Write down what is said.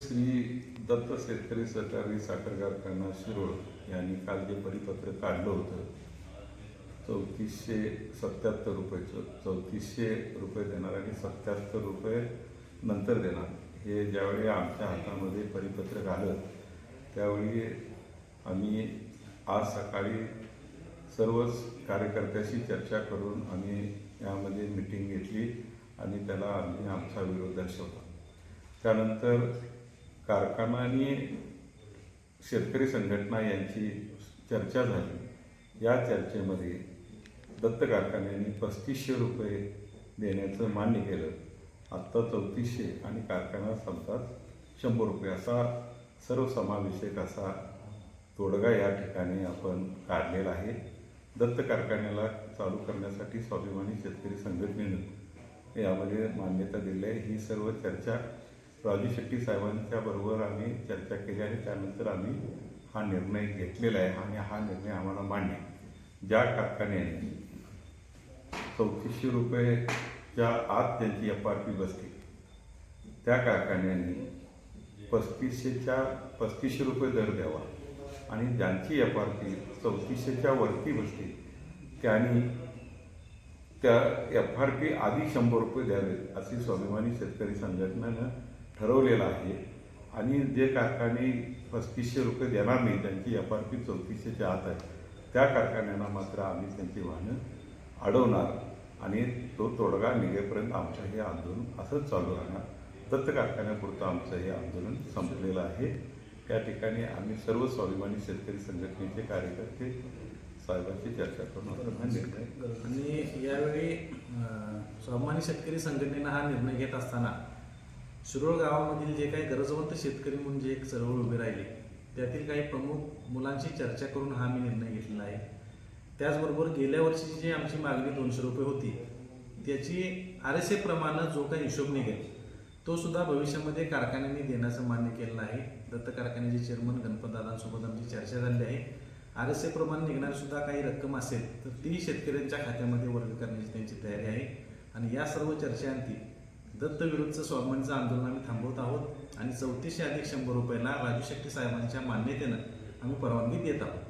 श्री दत्त शेतकरी सहकारी साखर कारखाना शिरोळ यांनी काल जे परिपत्र काढलं होतं 3477 रुपयाचं, 3400 रुपये देणार आणि 77 रुपये नंतर देणार, हे ज्यावेळी आमच्या हातामध्ये परिपत्रक आलं त्यावेळी आम्ही आज सकाळी सर्वच कार्यकर्त्याशी चर्चा करून आम्ही यामध्ये मीटिंग घेतली आणि त्याला आम्ही आमचा विरोध दर्शवला. त्यानंतर कारखाना आणि शेतकरी संघटना यांची चर्चा झाली. या चर्चेमध्ये दत्त कारखान्याने 3500 रुपये देण्याचं मान्य केलं. आत्ता 3400 आणि कारखाना संपतात 100 रुपये असा सर्वसमावेशक असा तोडगा या ठिकाणी आपण काढलेला आहे. दत्त कारखान्याला चालू करण्यासाठी स्वाभिमानी शेतकरी संघटनेनं यामध्ये मान्यता दिली आहे. ही सर्व चर्चा राजू शेट्टी साहेबांच्या बरोबर आम्ही चर्चा केली आणि त्यानंतर आम्ही हा निर्णय घेतलेला आहे आणि हा निर्णय आम्हाला मान्य आहे. ज्या कारखान्याने 3400 रुपयेच्या आत त्यांची FRP बसते त्या कारखान्याने 3500 रुपये दर द्यावा आणि ज्यांची FRP 3400च्या वरती बसते त्यांनी त्या FRP आधी 100 रुपये द्यावे अशी स्वाभिमानी शेतकरी संघटनेनं ठरवलेलं आहे. आणि जे कारखाने 3500 रुपये देणार नाही, त्यांची FRP 3400च्या आत आहे, त्या कारखान्यांना मात्र आम्ही त्यांची वाहनं अडवणार आणि तो तोडगा निघेपर्यंत आमचं हे आंदोलन असंच चालू राहणार. दत्त कारखान्यापुरतं आमचं हे आंदोलन संपलेलं आहे. त्या ठिकाणी आम्ही सर्व स्वाभिमानी शेतकरी संघटनेचे कार्यकर्ते साहेबांची चर्चा करून हा निर्णय. आणि यावेळी स्वाभिमानी शेतकरी संघटनेनं हा निर्णय घेत असताना शिरोळ गावामधील जे काही गरजवंत शेतकरी म्हणून जे एक चळवळ उभे राहिले त्यातील काही प्रमुख मुलांशी चर्चा करून हा मी निर्णय घेतलेला आहे. त्याचबरोबर गेल्या वर्षीची जी आमची मागणी 200 रुपये होती त्याची RSA प्रमाणे जो काही हिशोब निघेल तो सुद्धा भविष्यामध्ये कारखान्यांनी देण्याचं मान्य केलेलं आहे. दत्त कारखान्याचे चेअरमन गणपतदादांसोबत आमची चर्चा झाली आहे. RSA प्रमाणे निघणारी सुद्धा काही रक्कम असेल तर ती शेतकऱ्यांच्या खात्यामध्ये वर्ग करण्याची त्यांची तयारी आहे. आणि या सर्व चर्चांती दत्त विरुद्धचं स्वाभिमानीचं आंदोलन आम्ही थांबवत आहोत आणि 3400 अधिक 100 रुपयाला राजू शेट्टी साहेबांच्या मान्यतेनं आम्ही परवानगी देत आहोत.